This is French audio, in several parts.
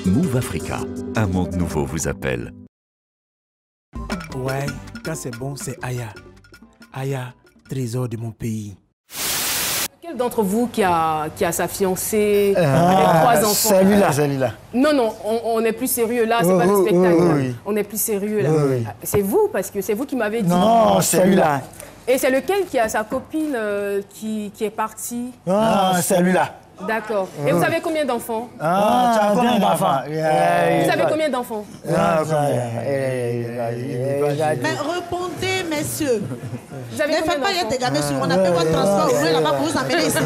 Move Africa, un monde nouveau vous appelle. Ouais, quand c'est bon, c'est Aya. Aya, trésor de mon pays. Quel d'entre vous qui a sa fiancée avec 3 enfants? Celui-là. Non, on est plus sérieux là, c'est pas le spectacle. Oui. On est plus sérieux là. Oui. C'est vous, parce que c'est vous qui m'avez dit. Non, celui-là. Et c'est lequel qui a sa copine qui est partie? Celui-là. D'accord. Et vous avez combien d'enfants? Tu as combien d'enfants? Vous avez combien d'enfants? Mais répondez, messieurs. Vous avez Ne combien faites pas y d'enfants? être gamins sur. On a fait votre transport au moins là-bas pour vous emmener ici.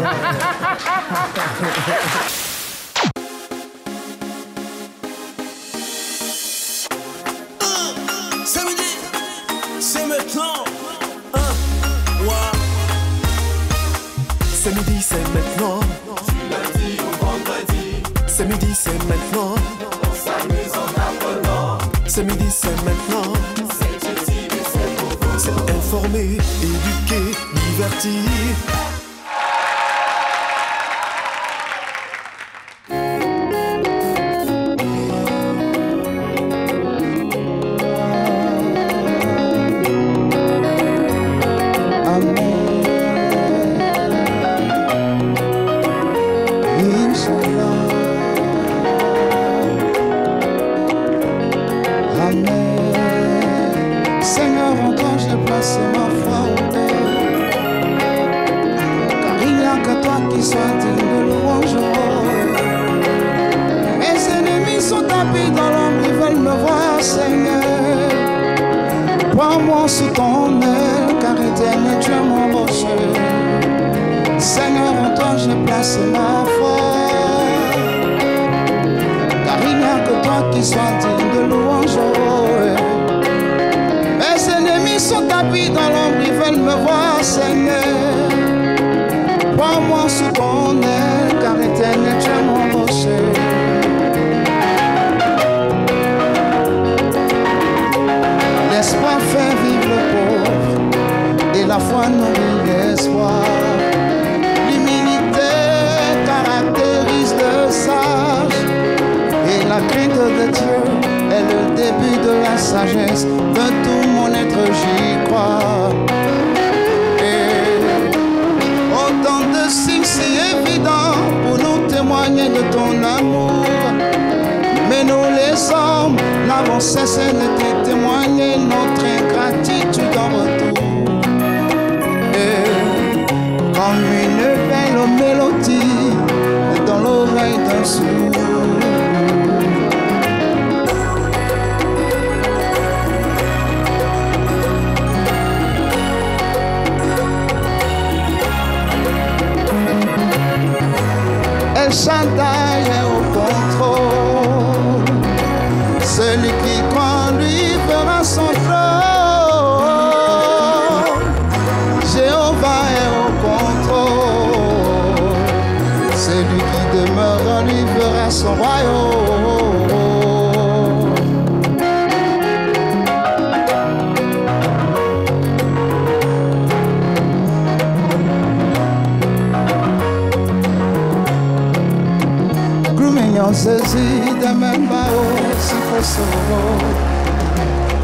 Samedi, c'est maintenant. Samedi, c'est maintenant. Du lundi au vendredi. Samedi, c'est maintenant. On s'amuse en apprenant. Samedi, c'est maintenant. C'est utile et c'est pour vous. C'est informer, éduquer, divertir. Seigneur, encore je place ma foi au Père, car il n'y a que toi qui sois digne de louange. Mes ennemis sont tapis dans l'ombre, ils veulent me voir, Seigneur. Prends-moi sous ton aile, car éternel tu es mon rocher. Seigneur, en toi je place ma foi, car il n'y a que toi qui sois digne de louange. Mes ennemis sont tapis dans l'ombre, ils veulent me voir, Seigneur. Prends-moi sous ton aile, car éternel tu es mon rocher. L'espoir fait vivre le pauvre, et la foi nourrit l'espoir. L'humilité caractérise le sage, et la crainte de Dieu est le début de la sagesse. De tout mon être j'y crois. Et autant de signes si évidents pour nous témoigner de ton amour. Mais nous les hommes n'avons cessé de te témoigner notre ingratitude en retour. Et comme une belle mélodie dans l'oreille d'un sourd. El Shaddai est au contrôle. Celui qui croit en lui verra son trône. Jéhovah est au contrôle. Celui qui demeure en lui verra son royaume. Zezi de membao si kosovo.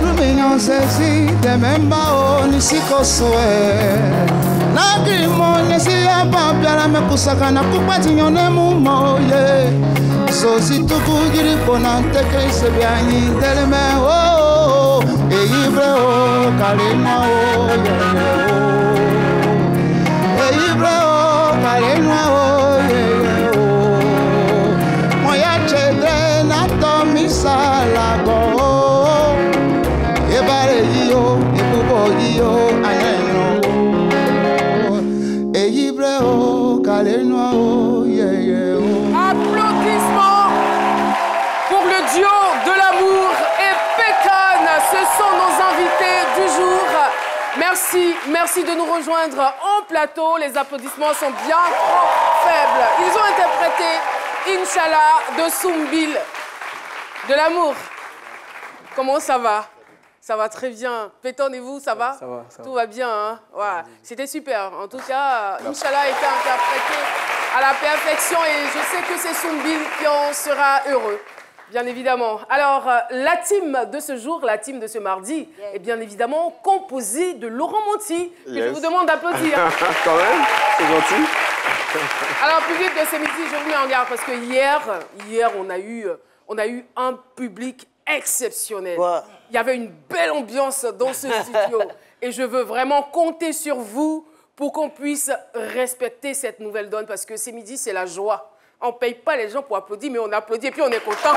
Luminyon zezi de membao ni si kosoe. Nagri monye si apapya la mekusaka na kupati nyone mumoye. Zozi tuku giri ponante ke sebianyi deleme o. E ibre o kalena o yeye o. E ibre o kalena o yeye o. Salago, ebare yo, ebubo yo, ayeno, eyibre o, kaleno o, yeye o. Applaudissements pour le duo de l'amour et Pécan. Ce sont nos invités du jour. Merci de nous rejoindre en plateau. Les applaudissements sont bien trop faibles. Ils ont interprété Inch'Allah de Soumbil. De l'amour. Comment ça va? Ça va très bien. Péton et vous, ça va? Ça va. Tout va bien, hein? Ouais. C'était super. En tout cas, Inch'Allah a été interprété à la perfection et je sais que c'est Soumbil qui en sera heureux. Bien évidemment. Alors, la team de ce jour, la team de ce mardi, est bien évidemment composée de Laurent Monti, que je vous demande d'applaudir. Quand même, c'est gentil. Alors, public de ce midi, je vous mets en garde parce que hier on a eu un public exceptionnel. Ouais. Il y avait une belle ambiance dans ce studio. Et je veux vraiment compter sur vous pour qu'on puisse respecter cette nouvelle donne parce que ce midi, c'est la joie. On ne paye pas les gens pour applaudir, mais on applaudit et puis on est content.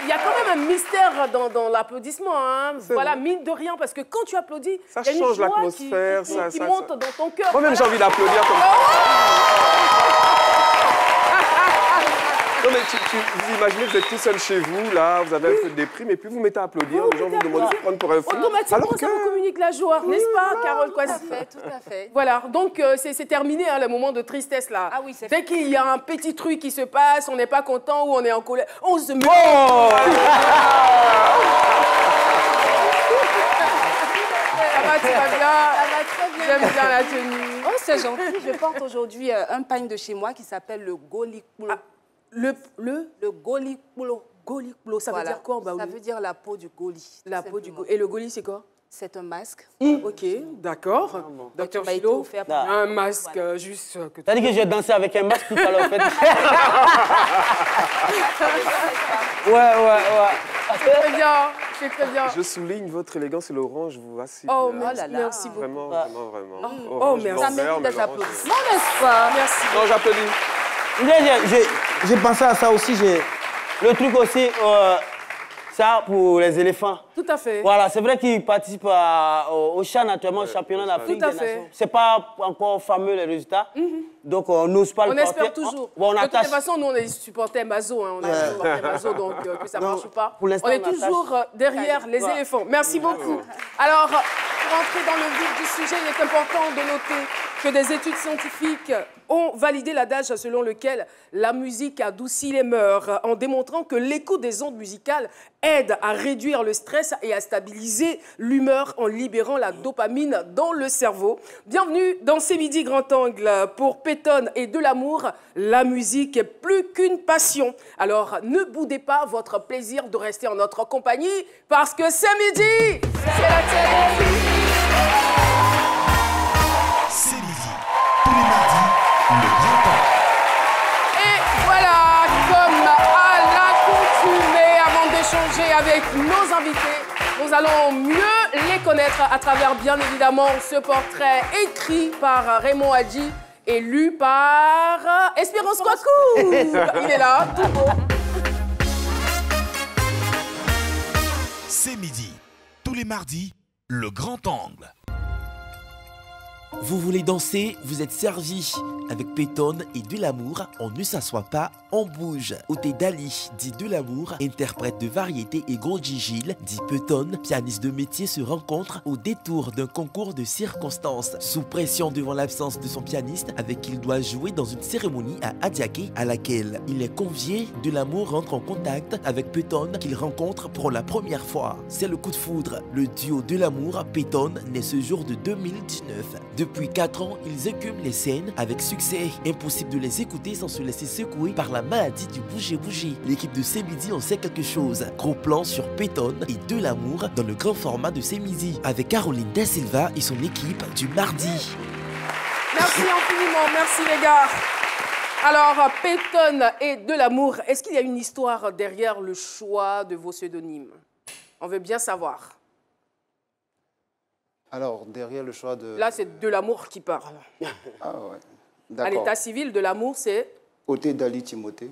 Il y a quand même un mystère dans l'applaudissement. Hein. Voilà, mine de rien, parce que quand tu applaudis, Ça il y a une change joie l'atmosphère, qui monte dans ton cœur. Moi-même, j'ai envie d'applaudir comme ça. Non, mais vous imaginez, vous êtes tout seul chez vous, là, vous avez un peu de déprime, et puis vous mettez à applaudir, les gens vous demandent de se prendre pour un fou. Automatiquement, ça vous communique la joie, n'est-ce pas, Carole Kwasi? Tout à fait. Voilà, donc c'est terminé, hein, le moment de tristesse, là. Ah oui, c'est Dès qu'il y a un petit truc qui se passe, on n'est pas content ou on est en colère, on se met... Ça va, tu vas bien? Ça va très bien. J'aime bien la tenue. Oh, c'est gentil. Je porte aujourd'hui un pagne de chez moi qui s'appelle le Golikplo. Le Golikplo. Golikplo, ça veut dire quoi en baoulé? Ça veut dire la peau du goli. La peau du goli. Et le goli, c'est quoi? C'est un masque. Ok, d'accord. Docteur m'a été Philo, offert pour un masque juste... que T'as dit que j'ai dansé avec un masque tout à l'heure, en fait. ouais. C'est très bien, c'est très bien. Je souligne votre élégance et l'orange vous assure. Oh, là là. merci beaucoup. Vraiment, vraiment. Oh, Orange, merci. blanc, Ça vert, mérite mais des l'orange, applaudissements, n'est-ce pas? Merci. Non, j'applaudis. J'ai pensé à ça aussi. Le truc aussi, ça pour les éléphants. Tout à fait. Voilà, c'est vrai qu'ils participent au CHAN, naturellement, au championnat d'Afrique Tout à des fait. Nations. C'est pas encore fameux les résultats, donc on n'ose pas le On porter. espère toujours. Bon, on De toute attache. façon, nous, on est supporters Mazo. Hein. On est supporters Mazo, donc que ça ne marche pas. pour l'instant, On est on attache. toujours derrière les éléphants. Merci beaucoup. Alors, pour entrer dans le vif du sujet, il est important de noter que des études scientifiques ont validé l'adage selon lequel la musique adoucit les mœurs, en démontrant que l'écoute des ondes musicales aide à réduire le stress et à stabiliser l'humeur en libérant la dopamine dans le cerveau. Bienvenue dans ces Midi Grand Angle. Pour Peyton et Delamour, la musique est plus qu'une passion. Alors, ne boudez pas votre plaisir de rester en notre compagnie, parce que c'est midi, c'est la télé. C'est midi, tous les mardis, le grand temps. Et voilà, comme à l'accoutumée, avant d'échanger avec nos invités, nous allons mieux les connaître à travers, bien évidemment, ce portrait écrit par Raymond Hadji et lu par Espérance Kouakou. Il est là, tout beau. C'est midi, tous les mardis, le grand angle. Vous voulez danser, vous êtes servi. Avec Peyton et Delamour, on ne s'assoit pas, on bouge. Oté Dali, dit Delamour, interprète de variété, et Gondji Gilles, dit Peyton, pianiste de métier, se rencontrent au détour d'un concours de circonstances. Sous pression devant l'absence de son pianiste, avec qui il doit jouer dans une cérémonie à Adiaké, à laquelle il est convié, Delamour rentre en contact avec Peyton, qu'il rencontre pour la première fois. C'est le coup de foudre. Le duo Delamour, Peyton, naît ce jour de 2019. Depuis 4 ans, ils écument les scènes avec succès. Impossible de les écouter sans se laisser secouer par la maladie du bouger-bouger. L'équipe de C'est Midi en sait quelque chose. Gros plan sur Peyton et Delamour dans le grand format de C'est Midi, avec Caroline Da Silva et son équipe du mardi. Merci infiniment, merci les gars. Alors, Peyton et Delamour, est-ce qu'il y a une histoire derrière le choix de vos pseudonymes? On veut bien savoir. Alors, derrière le choix de... Là, c'est Delamour qui parle. Ah ouais, À d'accord. l'état civil, Delamour, c'est Oté Dali Timothée,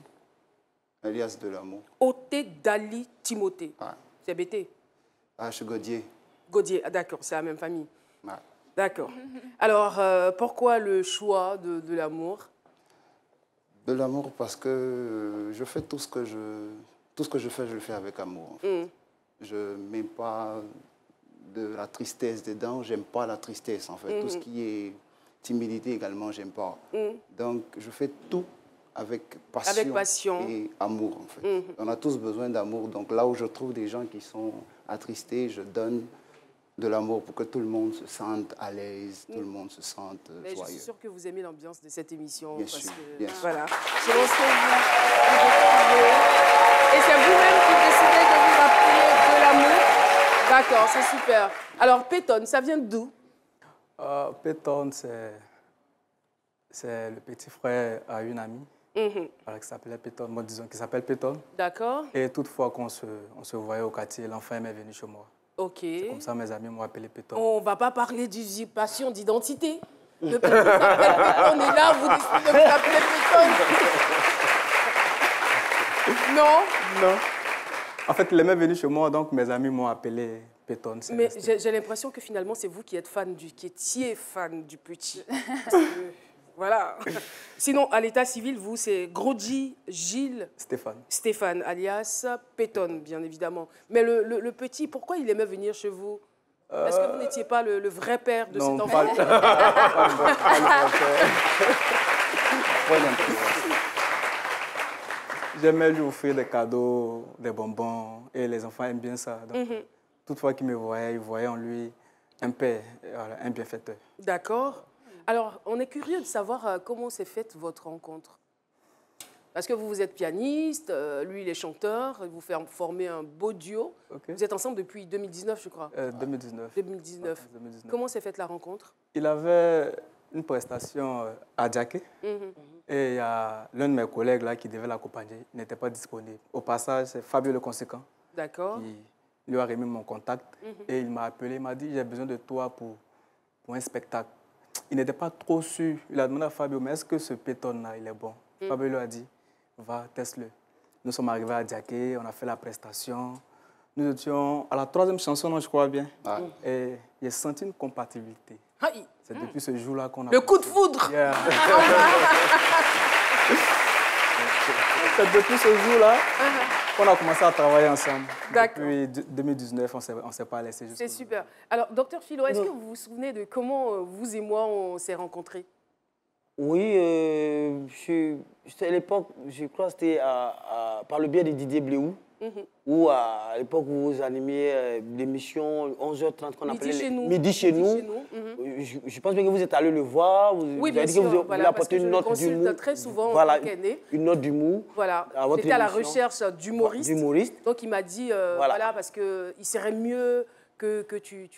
alias Delamour. Oté Dali Timothée. Ouais. C'est BT. H. Godier. Godier, ah, d'accord, c'est la même famille. Ouais. D'accord. Alors, pourquoi le choix de Delamour? Delamour parce que je fais tout ce que je fais, je le fais avec amour. En fait. Je ne mets pas de la tristesse dedans, j'aime pas la tristesse en fait. Tout ce qui est timidité également, j'aime pas. Donc je fais tout avec passion, et amour en fait. On a tous besoin d'amour, donc là où je trouve des gens qui sont attristés, je donne de l'amour pour que tout le monde se sente à l'aise, tout le monde se sente Mais joyeux. je suis sûre que vous aimez l'ambiance de cette émission. Bien parce sûr, que, bien sûr. Voilà. Je pense que et c'est vous-même qui décidez de vous appeler de l'amour. D'accord, c'est super. Alors, Pétonne, ça vient d'où? Pétonne, c'est le petit frère à une amie qui s'appelait Pétonne, moi disons qui s'appelle Pétonne. D'accord. Et toutefois qu'on se voyait au quartier, l'enfant est venu chez moi. Ok. C'est comme ça mes amis m'ont appelé Pétonne. On ne va pas parler d'usurpation d'identité. Le petit s'appelle Pétonne et là, vous décidez de vous appeler Pétonne. Non? Non. En fait, il est même venu chez moi, donc mes amis m'ont appelé Pétonne. Mais j'ai l'impression que finalement, c'est vous qui étiez fan du petit. Parce que, voilà. Sinon, à l'état civil, vous, c'est Grodji Gilles Stéphane, alias Pétonne, bien évidemment. Mais le petit, pourquoi il aimait venir chez vous? Est-ce que vous n'étiez pas le vrai père de cet enfant? J'aimais lui offrir des cadeaux, des bonbons, et les enfants aiment bien ça. Donc, toutefois qu'ils me voyaient, ils voyaient en lui un père, un bienfaiteur. D'accord. Alors, on est curieux de savoir comment s'est faite votre rencontre. Parce que vous êtes pianiste, lui, il est chanteur, vous formez un beau duo. Okay. Vous êtes ensemble depuis 2019, je crois. 2019. 2019. Ouais, 2019. Comment s'est faite la rencontre? Il avait une prestation à Djaké. Et il y a l'un de mes collègues là, qui devait l'accompagner, il n'était pas disponible. Au passage, c'est Fabio Le Conséquent. D'accord. Qui lui a remis mon contact. Et il m'a appelé, il m'a dit, j'ai besoin de toi pour un spectacle. Il n'était pas trop sûr. Il a demandé à Fabio, mais est-ce que ce Pétonne-là, il est bon? Fabio lui a dit, va, teste-le. Nous sommes arrivés à Djaké, on a fait la prestation. Nous étions à la 3e chanson, non, je crois bien. Et j'ai senti une compatibilité. C'est depuis ce jour-là qu'on a... Le coup de foudre. Yeah. C'est depuis ce jour-là qu'on a commencé à travailler ensemble. Depuis 2019, on ne s'est pas laissé. C'est super. Alors, docteur Philo, est-ce que vous vous souvenez de comment vous et moi, on s'est rencontrés? Oui, à l'époque, je crois que c'était par le biais de Didier Bléou. Ou à l'époque où vous animiez l'émission 11h30 qu'on appelait Midi chez nous. Je pense bien que vous êtes allé le voir. Oui, bien sûr. Vous apporté une note d'humour. Très souvent, voilà, une note d'humour. Voilà. C'était à la recherche d'humoristes. Donc il m'a dit, voilà, parce qu'il serait mieux que tu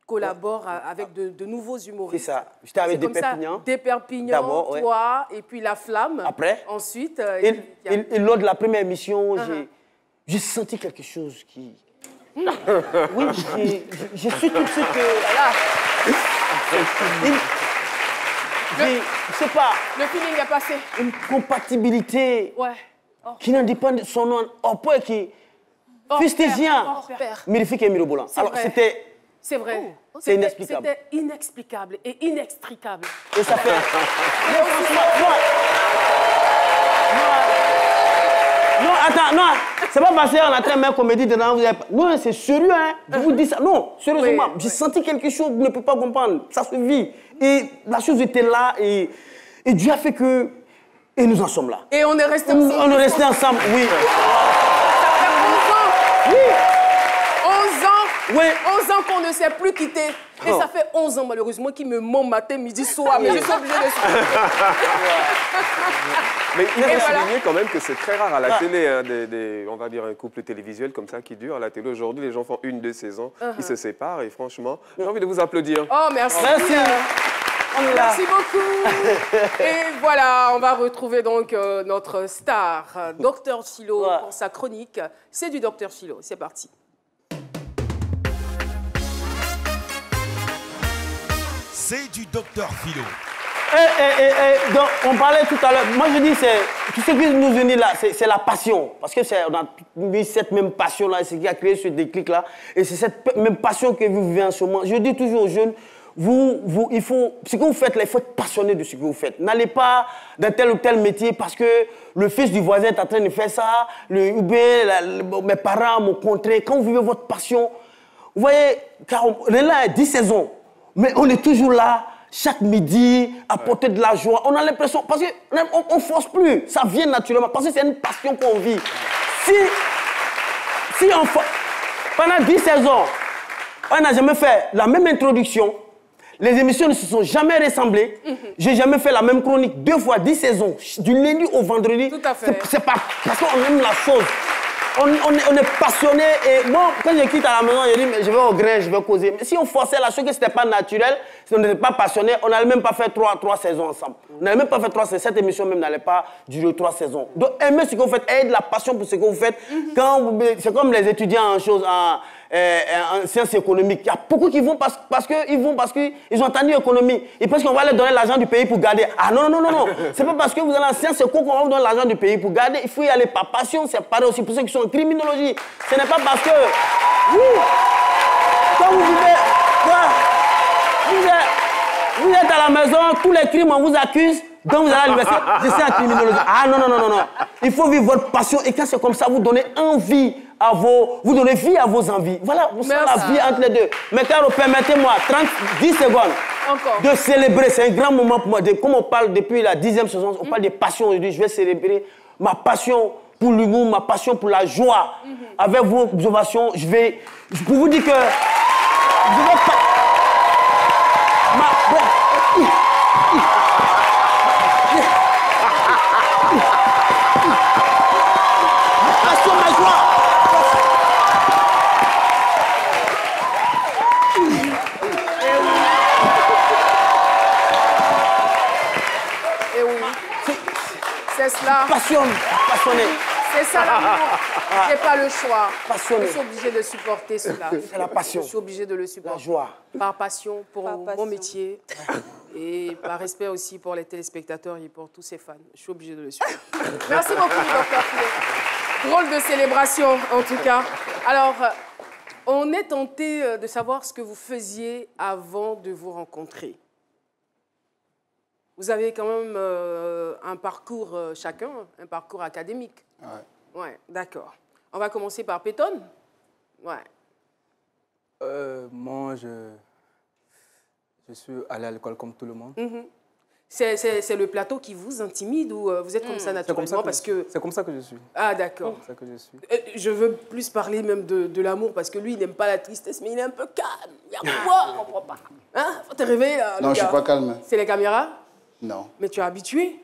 collabores avec de nouveaux humoristes. C'est ça. J'étais avec Desperpignan. Desperpignan, toi, et puis La Flamme. Après. Ensuite. Et lors de la première émission, j'ai senti quelque chose qui... Oui, j'ai su tout de suite que... Je sais pas... Le feeling est passé. Une compatibilité qui n'en dépend de son nom. Au point qui... Fustésien. Mirifique et mirobolant. Alors, c'était... C'est vrai. C'est inexplicable. C'était inexplicable et inextricable. Et ça fait... Non, attends, non, c'est pas parce qu'on a très bien comédie dedans. Non, c'est sérieux, hein. Je vous dis ça. Non, sérieusement, j'ai senti quelque chose que vous ne pouvez pas comprendre. Ça se vit. Et la chose était là et Dieu a fait que... Et nous en sommes là. Et on est restés ensemble. On est restés ensemble, oui. Ça fait 11 ans. Oui. 11 ans. Oui. 11 ans qu'on ne s'est plus quittés. Et ça fait 11 ans, malheureusement, qu'il me ment matin, midi, soir. Mais je suis obligée de se Mais il faut souligner quand même que c'est très rare à la télé, hein, on va dire un couple télévisuel comme ça qui dure à la télé. Aujourd'hui, les gens font 1-2 saisons, ils se séparent et franchement, j'ai envie de vous applaudir. Oh, merci. Merci. Merci beaucoup. Et voilà, on va retrouver donc notre star, Dr Philo, pour sa chronique. C'est du Dr Philo. C'est parti. C'est du Dr Philo. Donc, on parlait tout à l'heure. Moi, je dis, tout ce qui nous unit là, c'est la passion. Parce que on a mis cette même passion-là, c'est ce qui a créé ce déclic-là. Et c'est cette même passion que vous vivez en ce moment. Je dis toujours aux jeunes, ce que vous faites là, il faut être passionné de ce que vous faites. N'allez pas dans tel ou tel métier parce que le fils du voisin est en train de faire ça, mes parents m'ont contré. Quand vous vivez votre passion, vous voyez, car on est là à 10 saisons, mais on est toujours là. Chaque midi, apporter de la joie. On a l'impression, parce qu'on ne force plus, ça vient naturellement, parce que c'est une passion qu'on vit. Si on pendant 10 saisons, On n'a jamais fait la même introduction. Les émissions ne se sont jamais ressemblées. J'ai jamais fait la même chronique 2 fois 10 saisons, du lundi au vendredi. Tout à fait. C'est pas parce qu'on aime la chose. On est passionné. Et moi, quand je quitte à la maison, je dis, mais je vais au grain, je vais causer. Mais si on forçait la chose que ce n'était pas naturel, si on n'était pas passionné, on n'allait même pas faire 3 saisons ensemble. On n'allait même pas faire 3 saisons. Cette émission même n'allait pas durer 3 saisons. Donc, aimez ce que vous faites, ayez de la passion pour ce que vous faites. C'est comme les étudiants en sciences économiques. Il y a beaucoup qui vont parce qu'ils ont entendu économie. Ils pensent qu'on va leur donner l'argent du pays pour garder. Ah non, non, non, non. C'est pas parce que vous allez en sciences éco qu'on va vous donner l'argent du pays pour garder. Il faut y aller par passion. C'est pareil aussi pour ceux qui sont en criminologie. Ce n'est pas parce que quand vous vivez, vous êtes à la maison, tous les crimes, on vous accuse. Donc vous allez à l'université, je suis en criminologie. Ah non, non, non, non, non. Il faut vivre votre passion. Et quand c'est comme ça, vous donnez envie vous donnez vie à vos envies. Voilà, vous savez la vie entre les deux. Mais Caro, permettez-moi, 10 secondes de célébrer. C'est un grand moment pour moi. Comme on parle depuis la 10e saison, on parle de passion aujourd'hui. Je vais célébrer ma passion pour l'humour, ma passion pour la joie. Avec vos observations, pour vous dire que je vais pas... C'est cela. Passionné. C'est ça l'amour. J'ai pas le choix. Passionné. Je suis obligée de supporter cela. C'est la passion. Je suis obligée de le supporter. La joie. Par passion pour mon métier et par respect aussi pour les téléspectateurs et pour tous ces fans. Je suis obligée de le supporter. Merci beaucoup, Dr. Poulet. Drôle de célébration, en tout cas. Alors, on est tenté de savoir ce que vous faisiez avant de vous rencontrer. Vous avez quand même un parcours chacun, un parcours académique. Ouais. Ouais, d'accord. On va commencer par Pétonne. Ouais. Moi, je suis allé à l'école comme tout le monde. C'est le plateau qui vous intimide ou vous êtes comme ça naturellement C'est comme ça que je suis. Ah, d'accord. C'est comme ça que je suis. Je veux plus parler même de l'amour parce que lui, il n'aime pas la tristesse, mais il est un peu calme. Il y a quoi? On comprend pas. Hein? Faut te réveiller là. Non, je suis pas calme. C'est les caméras? Non. Mais tu es habitué?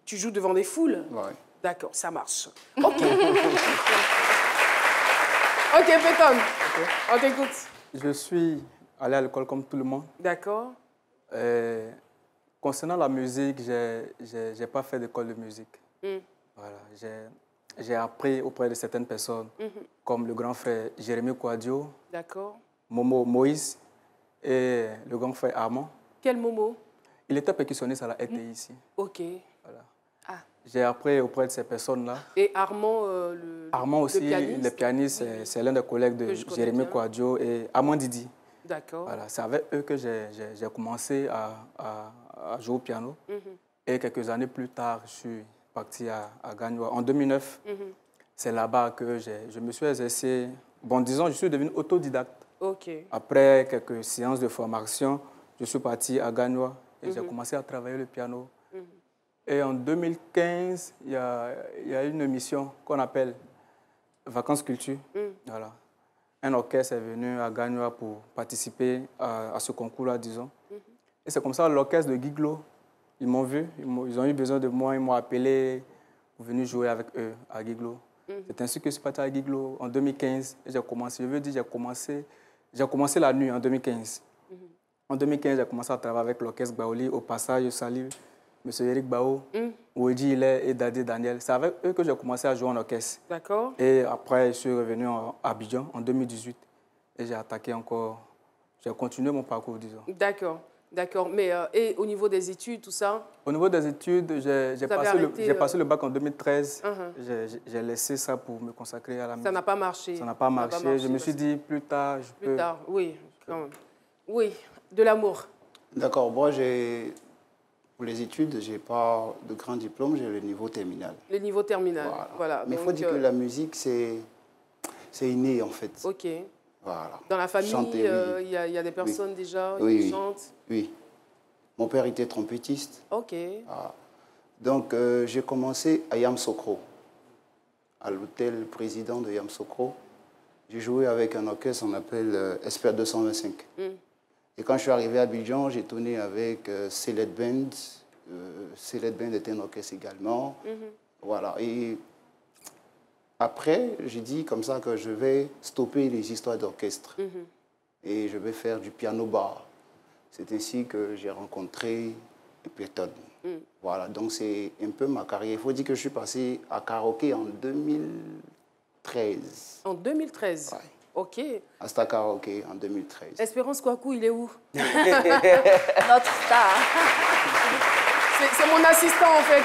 Tu joues devant des foules? Oui. D'accord, ça marche. OK. OK, Pétonne. On t'écoute. Je suis allé à l'école comme tout le monde. D'accord. Concernant la musique, je n'ai pas fait d'école de musique. Voilà, j'ai appris auprès de certaines personnes, comme le grand frère Jérémy Kouadio, Momo Moïse et le grand frère Armand. Quel Momo? Il était percussionniste à la RTI ici. OK. Voilà. Ah. J'ai appris auprès de ces personnes-là. Et Armand, Armand aussi, le pianiste, c'est l'un des collègues de Jérémy Kouadio et Armand Didi. D'accord. Voilà, c'est avec eux que j'ai commencé à jouer au piano. Et quelques années plus tard, je suis parti à Gagnoa. En 2009, c'est là-bas que je me suis exercé. Bon, disons, je suis devenu autodidacte. OK. Après quelques séances de formation, je suis parti à Gagnoa et j'ai commencé à travailler le piano. Et en 2015, il y a une émission qu'on appelle Vacances Culture. Voilà. Un orchestre est venu à Gagnoa pour participer à ce concours-là, disons. Et c'est comme ça, l'orchestre de Guiglo, ils m'ont vu, ils ont eu besoin de moi, ils m'ont appelé pour venir jouer avec eux à Guiglo. C'est ainsi que je suis parti à Guiglo en 2015. Et j'ai commencé, je veux dire, j'ai commencé la nuit en 2015. En 2015, j'ai commencé à travailler avec l'orchestre Baoli. Au passage, je salue M. Eric Bao, Ouedji Hilaire et Dadé Daniel. C'est avec eux que j'ai commencé à jouer en orchestre. D'accord. Et après, je suis revenu à Abidjan en 2018. Et j'ai attaqué encore, j'ai continué mon parcours, disons. D'accord. D'accord. Mais et au niveau des études, tout ça? Au niveau des études, j'ai passé le bac en 2013. J'ai laissé ça pour me consacrer à la musique. Ça n'a pas marché? Ça n'a pas marché. Je me suis dit, plus tard, je peux... Plus tard, oui, quand même. Oui, de l'amour. D'accord. Moi, pour les études, je n'ai pas de grand diplôme, j'ai le niveau terminal. Le niveau terminal, voilà. Mais il faut dire que la musique, c'est inné, en fait. OK. Voilà. Dans la famille, Chanter, il y a des personnes déjà qui chantent? Oui. Mon père était trompettiste. OK. Voilà. Donc, j'ai commencé à Yamoussoukro, à l'hôtel président de Yamoussoukro. J'ai joué avec un orchestre qu'on appelle Esper 225. Et quand je suis arrivé à Abidjan, j'ai tourné avec Célette Band. Célette Band était un orchestre également. Voilà. Et après, j'ai dit comme ça que je vais stopper les histoires d'orchestre. Et je vais faire du piano bar. C'est ainsi que j'ai rencontré Pétonne. Voilà, donc c'est un peu ma carrière. Il faut dire que je suis passé à karaoké en 2013. En 2013 ouais. Ok. À Star Karaoké en 2013. Espérance Kouakou, il est où? Notre star. C'est mon assistant, en fait.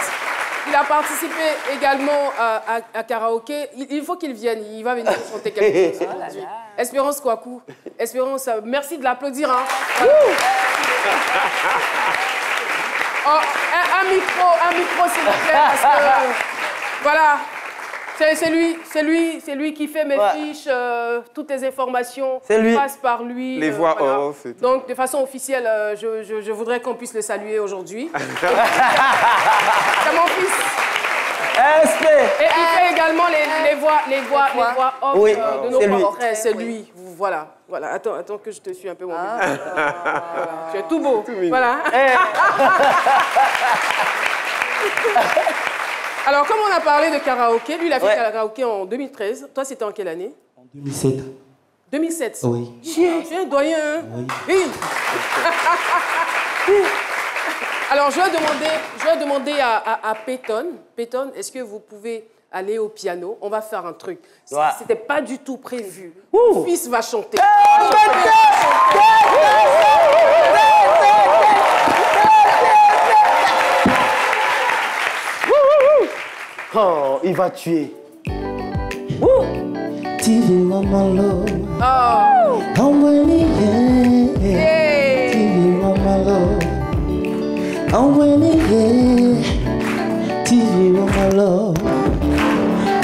Il a participé également à karaoké. Il faut qu'il vienne. Il va venir chanter quelque chose aujourd'hui. Espérance Kouakou. Espérance, merci de l'applaudir. Hein. Oh, un micro s'il vous plaît, parce que, voilà, c'est lui qui fait mes fiches, toutes les informations passent par lui. Les voix voilà. off. Et tout. Donc, de façon officielle, je voudrais qu'on puisse le saluer aujourd'hui. C'est mon fils. SP. Et il fait également les voix off de nos portraits. C'est lui. Voilà. Attends que je te suis un peu, mon bébé. Tu es tout beau. Voilà. Alors, comme on a parlé de karaoké, lui, il a fait karaoké en 2013. Toi, c'était en quelle année? En 2007. 2007? Oui. Tu es un doyen, hein? Oui. Alors, je vais demander à Pétonne. Pétonne, est-ce que vous pouvez aller au piano? On va faire un truc. C'était pas du tout prévu. Mon fils va chanter. Oh, il va tuer. TV Mama Love. Oh. I'm winning, yeah. TV Mama Love. I'm winning, yeah. TV Mama Love.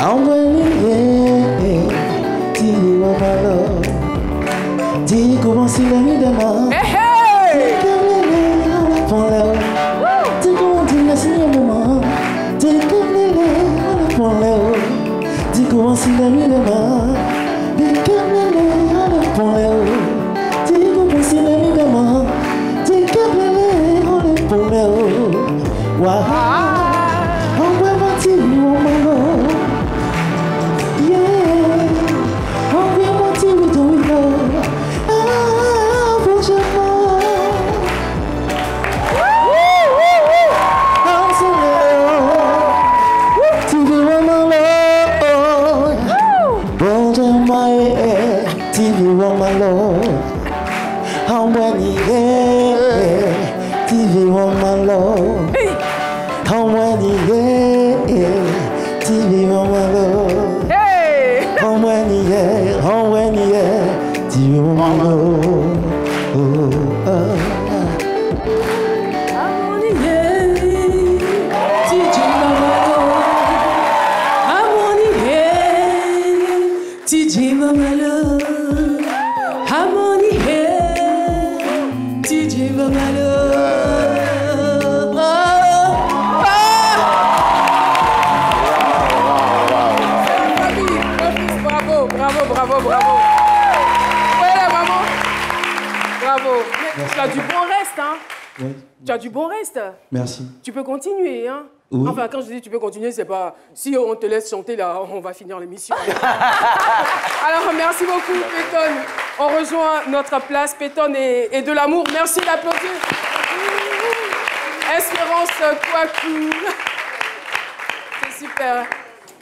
I'm winning, yeah. TV Mama Love. Dis comment c'est la nuit demain. Dis comme les font là. Dis comment tu l'as signé maman. Dis comme les font là. Dis comment c'est la nuit demain. Dis comme les font là. Dis comment c'est la nuit demain. Dis comme les font là. Waouh. On va mentir, on va mentir. Yeah. On va mentir, we don't know. Tu as du bon reste, hein? Oui. Tu as du bon reste. Merci. Tu peux continuer, hein? Oui. Enfin, quand je dis tu peux continuer, c'est pas... Si on te laisse chanter, là, on va finir l'émission. Alors, merci beaucoup, Pétonne. On rejoint notre place. Pétonne et de l'amour. Merci d'applaudir. Espérance Kouakou. C'est super.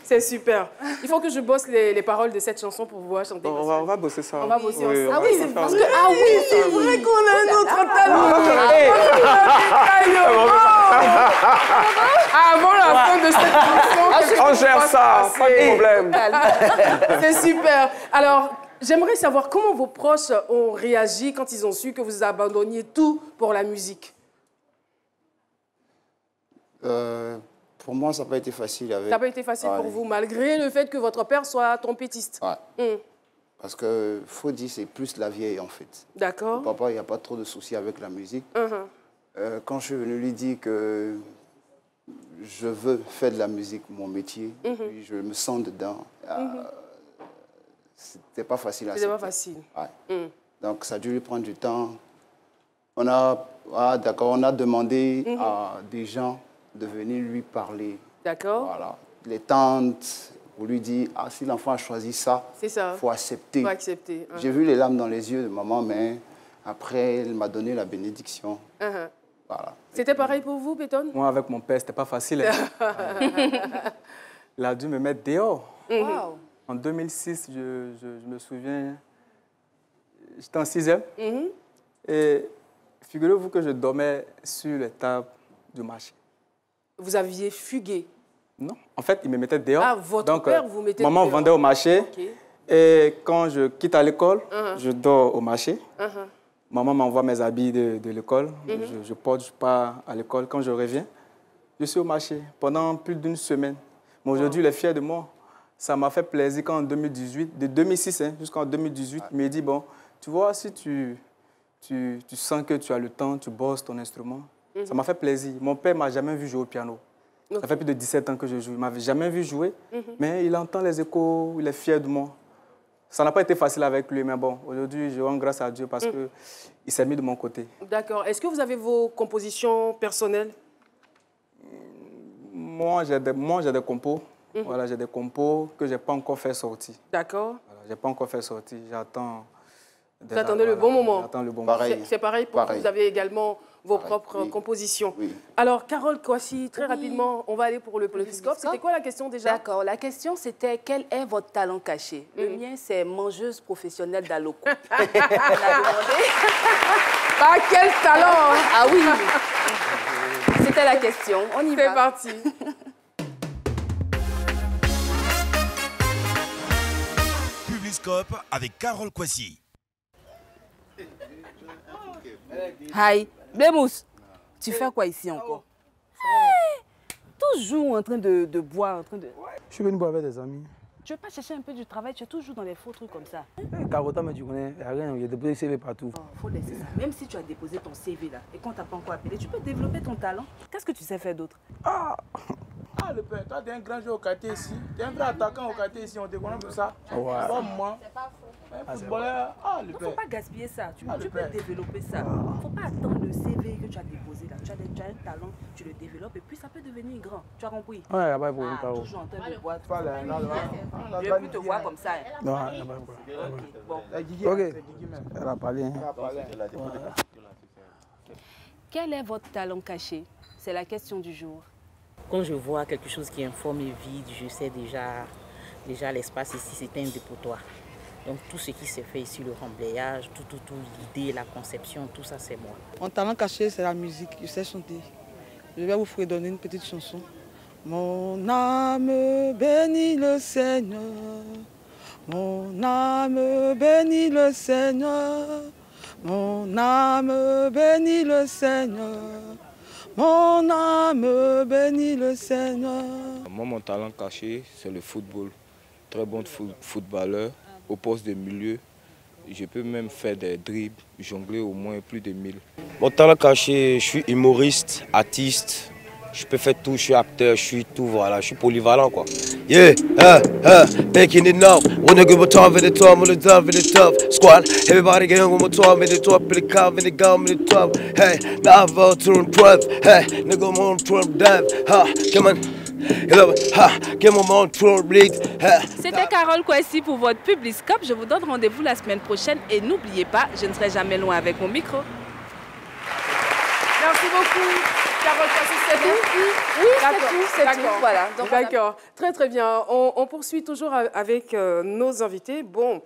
C'est super. Il faut que je bosse les paroles de cette chanson pour pouvoir chanter. On va bosser ça. On va bosser oui, ensemble. Ah oui, c'est parce que... Ah oui, c'est vrai qu'on a un autre talent. Avant la fin de cette chanson... On gère ça, pas de problème. C'est super. Alors, j'aimerais savoir comment vos proches ont réagi quand ils ont su que vous abandonniez tout pour la musique. Pour moi, ça n'a pas été facile. Ça n'a pas été facile pour vous, malgré le fait que votre père soit trompettiste. Parce qu'il faut dire c'est plus la vieille, en fait. D'accord. Papa, il n'y a pas trop de soucis avec la musique. Quand je suis venu lui dire que je veux faire de la musique mon métier, puis je me sens dedans, c'était pas facile à C'était pas facile. Ouais. Donc, ça a dû lui prendre du temps. On a, on a demandé à des gens de venir lui parler. D'accord. Voilà. Les tantes, pour lui dire, si l'enfant a choisi ça, il faut accepter. Faut accepter. J'ai vu les larmes dans les yeux de maman, mais après, elle m'a donné la bénédiction. Voilà. C'était pareil pour vous, Péton? Moi, avec mon père, c'était pas facile. Hein. Il a dû me mettre dehors. Wow. En 2006, je me souviens, j'étais en 6e. Et figurez-vous que je dormais sur les tables du marché. Vous aviez fugué? Non, en fait, il me mettait dehors. Ah, votre père vous mettait maman dehors. vendait au marché. Okay. Et quand je quitte à l'école, je dors au marché. Maman m'envoie mes habits de l'école. Je porte, je pars à l'école. Quand je reviens, je suis au marché pendant plus d'une semaine. Mais aujourd'hui, il est fier de moi. Ça m'a fait plaisir quand en 2018, de 2006 jusqu'en 2018, il m'a dit, bon, tu vois, si tu sens que tu as le temps, tu bosses ton instrument, ça m'a fait plaisir. Mon père ne m'a jamais vu jouer au piano. Ça fait plus de 17 ans que je joue. Il ne m'avait jamais vu jouer, mais il entend les échos, il est fier de moi. Ça n'a pas été facile avec lui, mais bon, aujourd'hui, je rends grâce à Dieu parce qu'il s'est mis de mon côté. D'accord. Est-ce que vous avez vos compositions personnelles? Moi, j'ai des compos. Voilà, j'ai des compos que je n'ai pas encore fait sortir. D'accord. Voilà, je n'ai pas encore fait sortir. J'attends. Vous attendez le bon moment. J'attends le bon moment. C'est pareil pour vous. Vous avez également vos propres compositions. Alors, Carole Kouassi, très rapidement, on va aller pour le périscope. C'était quoi la question déjà? D'accord. La question, c'était quel est votre talent caché? Le mien, c'est mangeuse professionnelle d'Aloko. On a demandé. Ah, quel talent! Ah oui. C'était la question. On y va. C'est parti. Publiscope avec Carole Kouassi. Hi, Blemous, tu fais quoi ici encore? Toujours en train de boire, en train de... Je suis venu boire avec des amis. Tu veux pas chercher un peu du travail? Tu es toujours dans les faux trucs comme ça. Carota me dit, il n'y a rien, il y a déposé CV partout. Faut laisser ça. Même si tu as déposé ton CV là et qu'on t'a pas encore appelé, tu peux développer ton talent. Qu'est-ce que tu sais faire d'autre? Ah, le père, toi, tu es un grand joueur au quartier ici. Tu es un vrai attaquant au quartier ici, on te connaît pour ça. Ouais. Pas moi. C'est pas faux. Un footballeur, le Il père. ne faut pas gaspiller ça. Tu peux développer ça. Il ne faut pas attendre le CV que tu as déposé là. Tu as un talent, tu le développes et puis ça peut devenir grand. Tu as compris? Ouais, il n'y a pas de problème. Toujours en train de boire. Je ne veux plus te voir comme ça. Non, il n'y a pas de problème. Bon. Ok. Elle a parlé. Quel est votre talent caché? C'est la question du jour. Quand je vois quelque chose qui est informe et vide, je sais déjà l'espace ici, c'est un dépotoir. Donc tout ce qui s'est fait ici, le remblayage, tout l'idée, la conception, tout ça c'est moi. Mon talent caché, c'est la musique, je sais chanter. Je vais vous fredonner une petite chanson. Mon âme bénit le Seigneur, mon âme bénit le Seigneur, mon âme bénit le Seigneur. Mon âme bénit le Seigneur. Moi, mon talent caché, c'est le football. Très bon footballeur, au poste de milieu. Je peux même faire des dribbles, jongler au moins plus de 1000. Mon talent caché, je suis humoriste, artiste. Je peux faire tout, je suis acteur, je suis tout, voilà, je suis polyvalent quoi. Yeah, making it now. Wanna go top in the top, on the top in the top. Squad, everybody get on the top in the top, in the cup, in the gum, in the top. Hey, now I've turn 12. Hey, nigga, I'm on 12 dive. Ha, come on. C'était Carole Kouassi pour votre Publiscope. Je vous donne rendez-vous la semaine prochaine et n'oubliez pas, je ne serai jamais loin avec mon micro. Merci beaucoup, Carole Kouassi. C'est tout? Oui, c'est tout. Voilà. D'accord. Très, très bien. On poursuit toujours avec nos invités. Bon,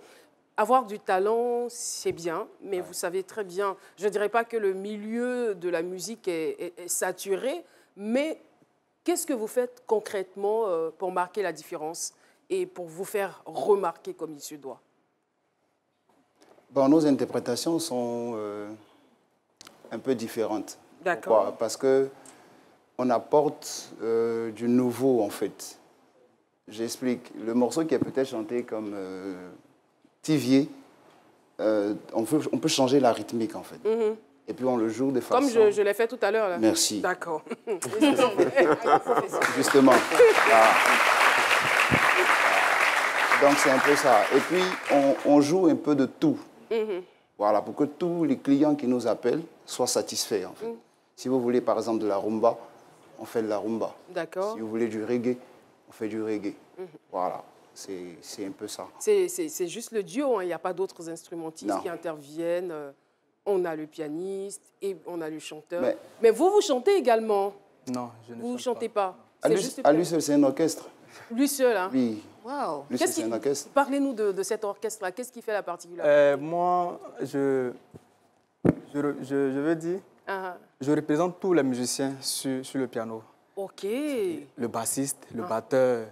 avoir du talent, c'est bien, mais vous savez très bien, je ne dirais pas que le milieu de la musique est saturé, mais qu'est-ce que vous faites concrètement pour marquer la différence et pour vous faire remarquer comme il se doit? Bon, nos interprétations sont un peu différentes. D'accord. Pourquoi? Parce qu'on apporte du nouveau, en fait. J'explique. Le morceau qui est peut-être chanté comme Tivier, on peut changer la rythmique, en fait. Et puis on le joue de façon... Comme je l'ai fait tout à l'heure. Là. Merci. D'accord. Justement. Donc c'est un peu ça. Et puis on joue un peu de tout. Voilà, pour que tous les clients qui nous appellent soient satisfaits en fait. Si vous voulez par exemple de la rumba, on fait de la rumba. D'accord. Si vous voulez du reggae, on fait du reggae. Voilà, c'est un peu ça. C'est juste le duo, hein. Il n'y a pas d'autres instrumentistes Non. qui interviennent. On a le pianiste et on a le chanteur. Mais vous chantez également? Non, je ne Vous ne chante chantez pas. À lui seul, c'est un orchestre. Lui seul, hein? Oui. Wow. Lui seul, c'est un orchestre. Parlez-nous de cet orchestre-là. Qu'est-ce qui fait la particularité? Moi, je veux dire, je représente tous les musiciens sur le piano. OK. Le bassiste, le batteur,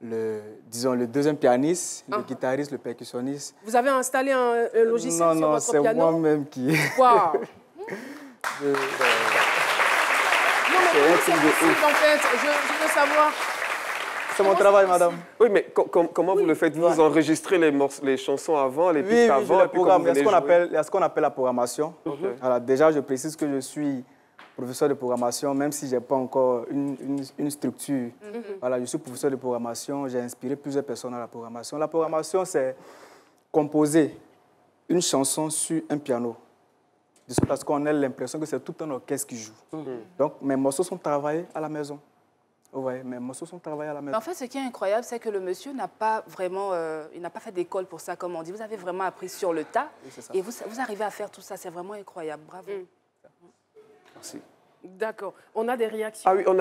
disons le deuxième pianiste, le guitariste, le percussionniste. Vous avez installé un logiciel sur votre piano? Non, c'est moi-même qui... Wow. C'est un truc de ouf. En fait, je veux savoir... C'est mon travail, madame. Oui, mais comment vous le faites? Vous enregistrez les chansons avant, les pistes avant, je les programme. Il y a ce qu'on appelle la programmation. Alors, déjà, je précise que je suis professeur de programmation, même si je n'ai pas encore une structure. Voilà, je suis professeur de programmation, j'ai inspiré plusieurs personnes à la programmation. La programmation, c'est composer une chanson sur un piano. De sorte à ce qu'on ait l'impression que c'est tout un orchestre qui joue. Donc, mes morceaux sont travaillés à la maison. Oui, mes morceaux sont travaillés à la maison. En fait, ce qui est incroyable, c'est que le monsieur n'a pas vraiment, il n'a pas fait d'école pour ça, comme on dit. Vous avez vraiment appris sur le tas. Oui, et vous arrivez à faire tout ça. C'est vraiment incroyable. Bravo. Merci. D'accord. On a des réactions. Ah oui, on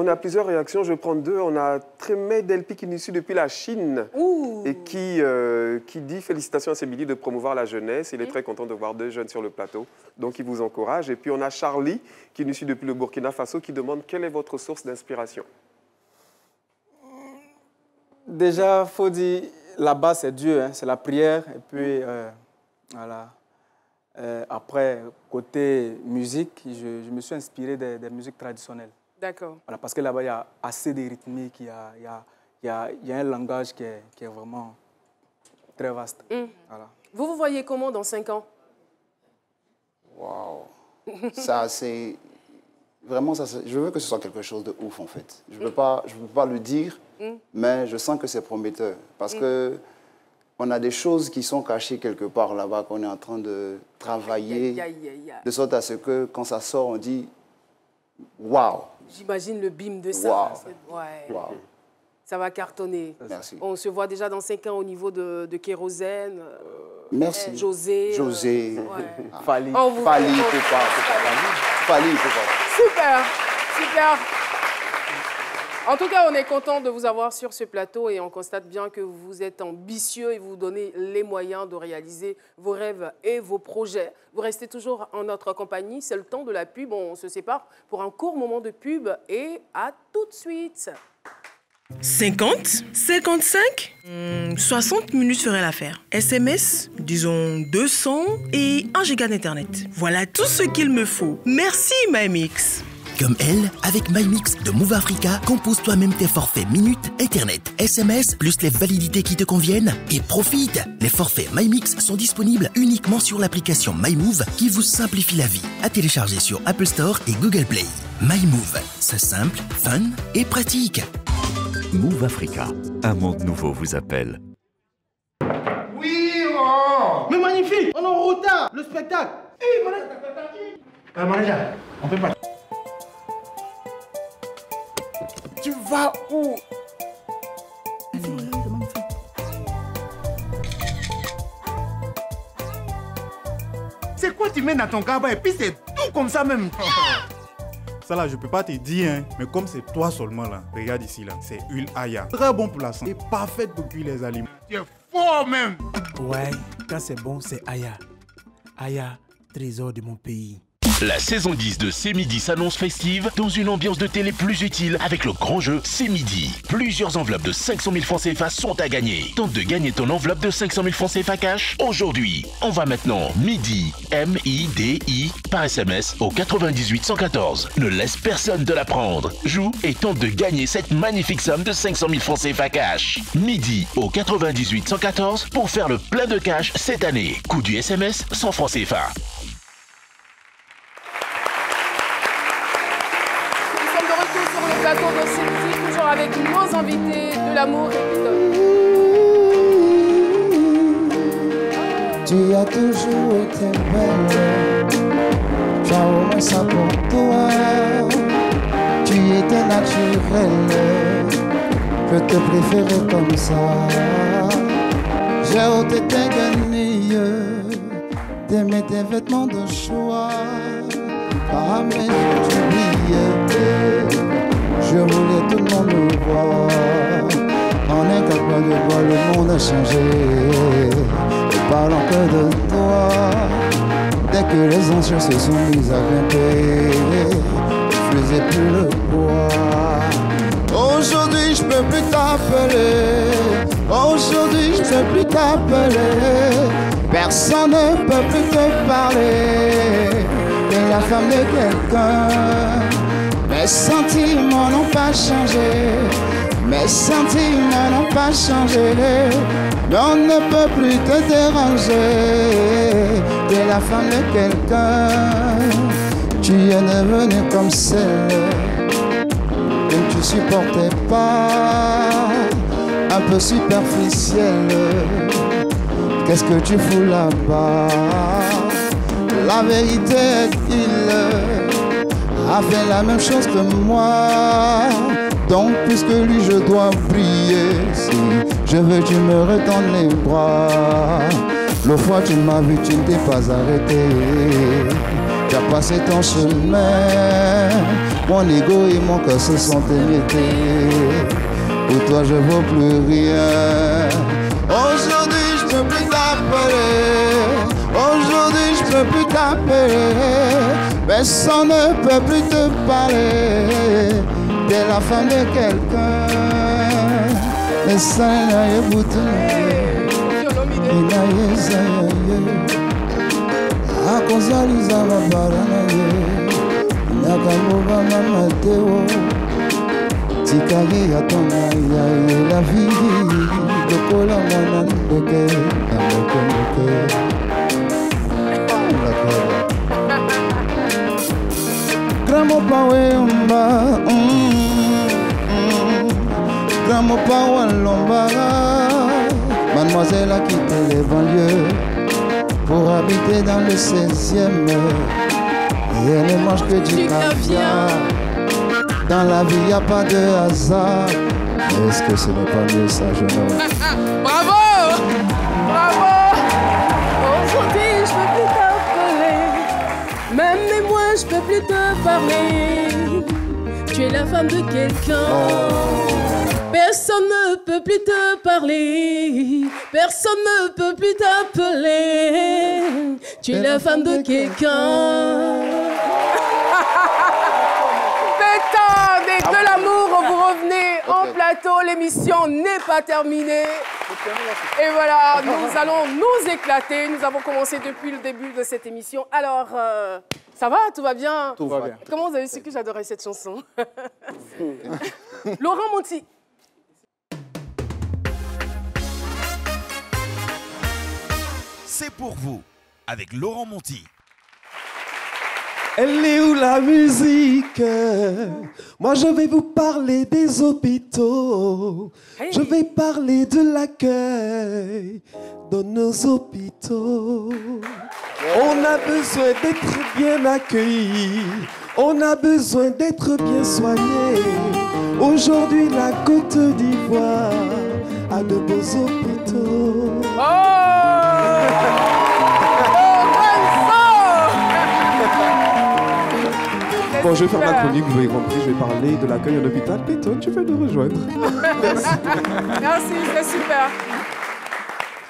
a plusieurs réactions. Je prends deux. On a Trémé Delpi qui nous suit depuis la Chine et qui dit félicitations à Semidi de promouvoir la jeunesse. Il est très content de voir deux jeunes sur le plateau. Donc, il vous encourage. Et puis, on a Charlie qui nous suit depuis le Burkina Faso qui demande quelle est votre source d'inspiration. Déjà, il faut dire, la base, c'est Dieu, hein, c'est la prière. Et puis, voilà. Après, côté musique, je me suis inspiré des musiques traditionnelles. D'accord. Voilà, parce que là-bas, il y a assez de rythmique, il y a un langage qui est vraiment très vaste. Voilà. Vous voyez comment dans 5 ans? Waouh. Ça, c'est... Vraiment, je veux que ce soit quelque chose de ouf, en fait. Je ne peux pas le dire, mais je sens que c'est prometteur. Parce que on a des choses qui sont cachées quelque part là-bas, qu'on est en train de travailler, de sorte à ce que, quand ça sort, on dit « Waouh ». J'imagine le bim de ça. Ouais. Wow. Ça va cartonner. Merci. On se voit déjà dans 5 ans au niveau de Kérosène. Merci. José. Ouais. Fali. Fali, il faut pas. Super, super. En tout cas, on est content de vous avoir sur ce plateau et on constate bien que vous êtes ambitieux et vous vous donnez les moyens de réaliser vos rêves et vos projets. Vous restez toujours en notre compagnie. C'est le temps de la pub. On se sépare pour un court moment de pub et à tout de suite. 50, 55, 60 minutes ferait l'affaire. SMS, disons 200 et 1 giga d'internet. Voilà tout ce qu'il me faut. Merci MyMix. Comme elle, avec MyMix de Move Africa, compose toi-même tes forfaits minutes, internet, SMS, plus les validités qui te conviennent et profite. Les forfaits MyMix sont disponibles uniquement sur l'application MyMove qui vous simplifie la vie. À télécharger sur Apple Store et Google Play. MyMove, c'est simple, fun et pratique. Move Africa, un monde nouveau vous appelle. Oui, oh. Mais magnifique, on est en retard, le spectacle. Manager, on peut pas. Tu vas où? C'est quoi tu mets dans ton cabas et puis c'est tout comme ça même. Ça là, je peux pas te dire, hein, mais comme c'est toi seulement là, regarde ici là, c'est huile Aya. Très bon pour la santé et parfaite pour cuire les aliments. Tu es fort même. Ouais, quand c'est bon, c'est Aya. Aya, trésor de mon pays. La saison 10 de C'est Midi s'annonce festive dans une ambiance de télé plus utile avec le grand jeu C'est Midi. Plusieurs enveloppes de 500 000 francs CFA sont à gagner. Tente de gagner ton enveloppe de 500 000 francs CFA cash aujourd'hui. Envoie maintenant MIDI, M-I-D-I, par SMS au 98 114. Ne laisse personne te la prendre. Joue et tente de gagner cette magnifique somme de 500 000 francs CFA cash. MIDI au 98 114 pour faire le plein de cash cette année. Coût du SMS 100 francs CFA. Sur le plateau de C'est Midi, toujours avec nos invités de l'amour et Pétonne. Tu as toujours été belle, tu as au moins ça pour toi. Tu étais naturelle, je te préférais comme ça. J'ai ôté tes guenilles, d'aimer tes vêtements de choix. Par mes yeux tu brillais, je voulais tout le monde me voir. En un claquement de doigts, le monde a changé. Ne parlant que de toi. Dès que les anges se sont mis à grimper, je faisais plus le poids. Aujourd'hui, je peux plus t'appeler. Aujourd'hui, je peux plus t'appeler. Personne ne peut plus te parler. T'es la femme de quelqu'un. Mes sentiments n'ont pas changé. Mes sentiments n'ont pas changé. Mais on ne peut plus te déranger. T'es la femme de quelqu'un. Tu es devenue comme celle que tu supportais pas. Un peu superficielle. Qu'est-ce que tu fous là-bas? La vérité est qu'il a fait la même chose que moi. Donc puisque lui je dois briller, si je veux tu me retends les bras. L'autre fois tu m'as vu, tu ne t'es pas arrêté. Tu as passé ton chemin. Mon ego et mon cœur se sont émiettés. Pour toi je vaux plus rien. Aujourd'hui je peux plus t'appeler. Aujourd'hui je peux plus t'appeler. Personne ne peut plus te parler. T'es la femme de quelqu'un. Mais ça n'a rien bouton. Il n'a rien ça a cause à l'isa ma baranaye. Il n'a qu'à mouva ma mateo. Tikagi a ton aïe la vie. De cola manan de que. Gramo pawe umba, gramo pawe lomba. Mademoiselle a quitté les banlieues pour habiter dans le 16e. Et elle ne mange que du caviar. Dans la vie y a pas de hasard. Est-ce que ce n'est pas mieux ça, jeune homme? Bravo! Bravo! Aujourd'hui je peux plus t'appeler. Même les moi je peux plus te parler. Tu es la femme de quelqu'un. Personne ne peut plus te parler. Personne ne peut plus t'appeler. Tu es la femme de quelqu'un. Pétane et de l'amour, vous revenez en plateau. L'émission n'est pas terminée. Et voilà, nous allons nous éclater. Nous avons commencé depuis le début de cette émission. Alors, ça va? Tout va bien? Tout va bien. Comment vous avez su que j'adorais cette chanson? Laurent Monti. C'est pour vous, avec Laurent Monti. Elle est où la musique? Moi je vais vous parler des hôpitaux. Hey. Je vais parler de l'accueil dans nos hôpitaux. On a besoin d'être bien accueillis. On a besoin d'être bien soignés. Aujourd'hui la Côte d'Ivoire a de beaux hôpitaux. Bon, je vais faire ma chronique, vous avez compris, je vais parler de l'accueil en hôpital. Pétone, tu veux nous rejoindre? Merci, c'est super.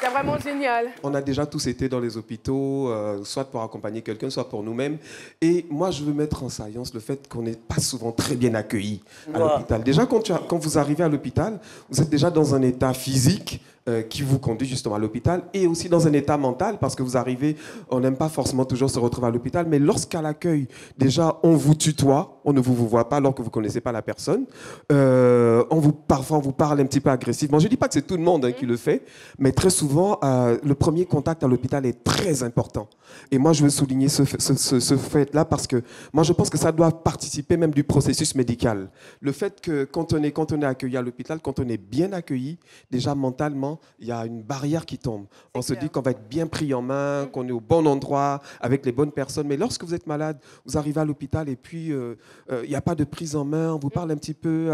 C'est vraiment génial. On a déjà tous été dans les hôpitaux, soit pour accompagner quelqu'un, soit pour nous-mêmes. Et moi, je veux mettre en science le fait qu'on n'est pas souvent très bien accueillis à l'hôpital. Déjà, quand vous arrivez à l'hôpital, vous êtes déjà dans un état physique qui vous conduit justement à l'hôpital, et aussi dans un état mental, parce que vous arrivez, on n'aime pas forcément toujours se retrouver à l'hôpital, mais lorsqu'à l'accueil, déjà, on vous tutoie, on ne vous voit pas alors que vous ne connaissez pas la personne, parfois on vous parle un petit peu agressivement. Je ne dis pas que c'est tout le monde qui le fait, mais très souvent, le premier contact à l'hôpital est très important. Et moi, je veux souligner ce fait-là, parce que moi, je pense que ça doit participer même du processus médical. Le fait que quand on est accueilli à l'hôpital, quand on est bien accueilli, déjà mentalement, patient, il y a une barrière qui tombe. On se dit qu'on va être bien pris en main, qu'on est au bon endroit, avec les bonnes personnes. Mais lorsque vous êtes malade, vous arrivez à l'hôpital et puis il n'y a pas de prise en main, on vous parle un petit peu.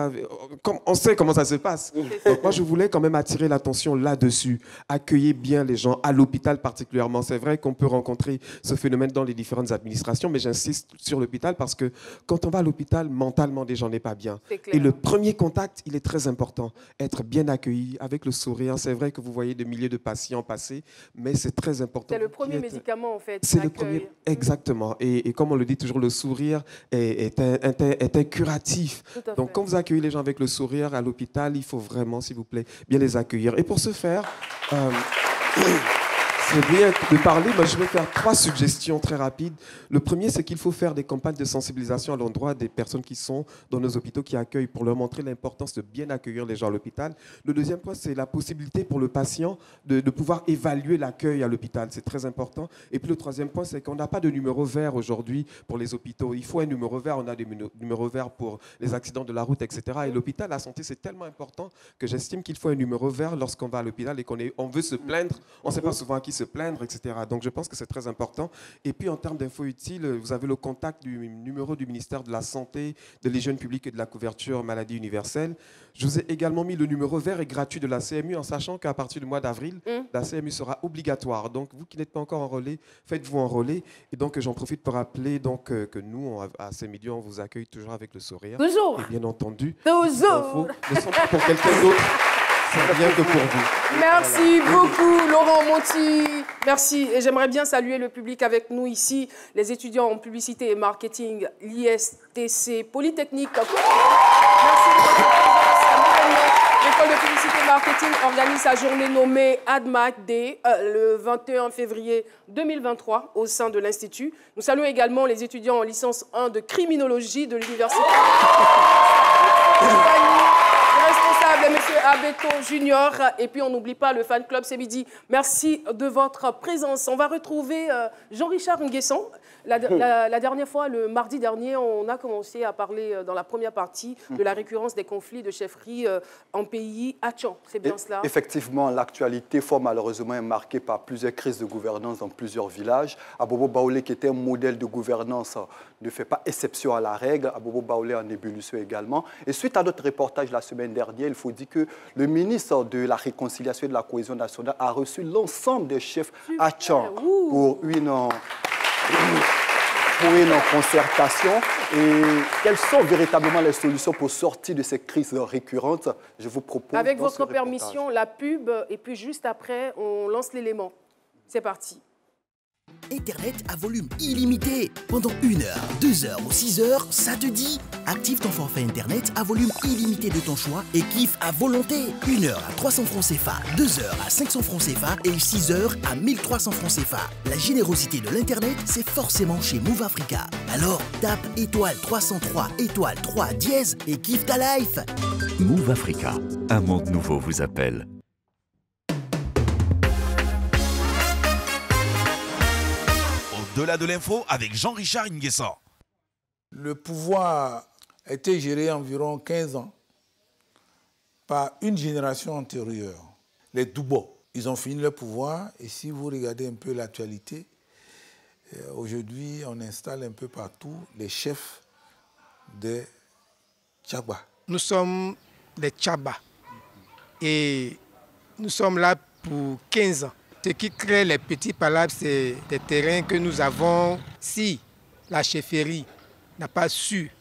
On sait comment ça se passe. Donc moi, je voulais quand même attirer l'attention là-dessus. Accueillez bien les gens, à l'hôpital particulièrement. C'est vrai qu'on peut rencontrer ce phénomène dans les différentes administrations, mais j'insiste sur l'hôpital parce que quand on va à l'hôpital, mentalement, les gens n'est pas bien. Et le premier contact, il est très important. Être bien accueilli, avec le sourire. C'est vrai que vous voyez des milliers de patients passer, mais c'est très important. C'est le premier médicament, en fait. C'est le premier, exactement. Et comme on le dit toujours, le sourire est un curatif. Donc, quand vous accueillez les gens avec le sourire à l'hôpital, il faut vraiment, s'il vous plaît, bien les accueillir. Et pour ce faire... c'est bien de parler, mais je vais faire 3 suggestions très rapides. Le premier, c'est qu'il faut faire des campagnes de sensibilisation à l'endroit des personnes qui sont dans nos hôpitaux, qui accueillent, pour leur montrer l'importance de bien accueillir les gens à l'hôpital. Le deuxième point, c'est la possibilité pour le patient de pouvoir évaluer l'accueil à l'hôpital. C'est très important. Et puis le troisième point, c'est qu'on n'a pas de numéro vert aujourd'hui pour les hôpitaux. Il faut un numéro vert. On a des numéros verts pour les accidents de la route, etc. Et l'hôpital, la santé, c'est tellement important que j'estime qu'il faut un numéro vert lorsqu'on va à l'hôpital et qu'on veut se plaindre. On ne sait pas souvent à qui se plaindre, etc. Donc, je pense que c'est très important. Et puis, en termes d'infos utiles, vous avez le contact du numéro du ministère de la Santé, de l'Hygiène publique et de la couverture maladie universelle. Je vous ai également mis le numéro vert et gratuit de la CMU, en sachant qu'à partir du mois d'avril, la CMU sera obligatoire. Donc, vous qui n'êtes pas encore enrôlé, faites-vous enrôler. Et donc, j'en profite pour rappeler donc, que nous, à CMidi, on vous accueille toujours avec le sourire. Toujours. Et bien entendu, toujours. Ne sont pas pour quelqu'un d'autre. C'est rien que pour vous. Merci beaucoup, Laurent Monti. Merci. Et j'aimerais bien saluer le public avec nous ici, les étudiants en publicité et marketing, l'ISTC Polytechnique. Merci de votre présence. L'école de publicité et marketing organise sa journée nommée ADMAC Day le 21 février 2023 au sein de l'Institut. Nous saluons également les étudiants en licence 1 de criminologie de l'Université. Responsable, M. Abeto Junior. Et puis, on n'oublie pas le fan club CMidi. Merci de votre présence. On va retrouver Jean-Richard Nguesson. La dernière fois, le mardi dernier, on a commencé à parler dans la première partie de la récurrence des conflits de chefferie en pays à Tchan. C'est bien cela? Effectivement, l'actualité fort malheureusement est marquée par plusieurs crises de gouvernance dans plusieurs villages. Abobo Baoulé, qui était un modèle de gouvernance, ne fait pas exception à la règle. Abobo Baoulé en ébullition également. Et suite à notre reportage la semaine dernière, il faut dire que le ministre de la Réconciliation et de la Cohésion nationale a reçu l'ensemble des chefs à Tchan pour une concertation. Et quelles sont véritablement les solutions pour sortir de ces crises récurrentes? Je vous propose... Avec votre permission, la pub, et puis juste après, on lance l'élément. C'est parti. Internet à volume illimité. Pendant 1 heure, 2 heures ou 6 heures, ça te dit? Active ton forfait Internet à volume illimité de ton choix et kiffe à volonté. 1 heure à 300 francs CFA, 2 heures à 500 francs CFA et 6 heures à 1300 francs CFA. La générosité de l'Internet, c'est forcément chez Move Africa. Alors, tape étoile 303, étoile 3 dièse et kiffe ta life. Move Africa, un monde nouveau vous appelle. Au-delà de l'info avec Jean-Richard Nguesson. Le pouvoir a été géré environ 15 ans par une génération antérieure, les Doubo. Ils ont fini le pouvoir et si vous regardez un peu l'actualité, aujourd'hui on installe un peu partout les chefs des Tchaba. Nous sommes des Tchaba et nous sommes là pour 15 ans. Ce qui crée les petits palabres, c'est des terrains que nous avons. Si la chefferie n'a pas su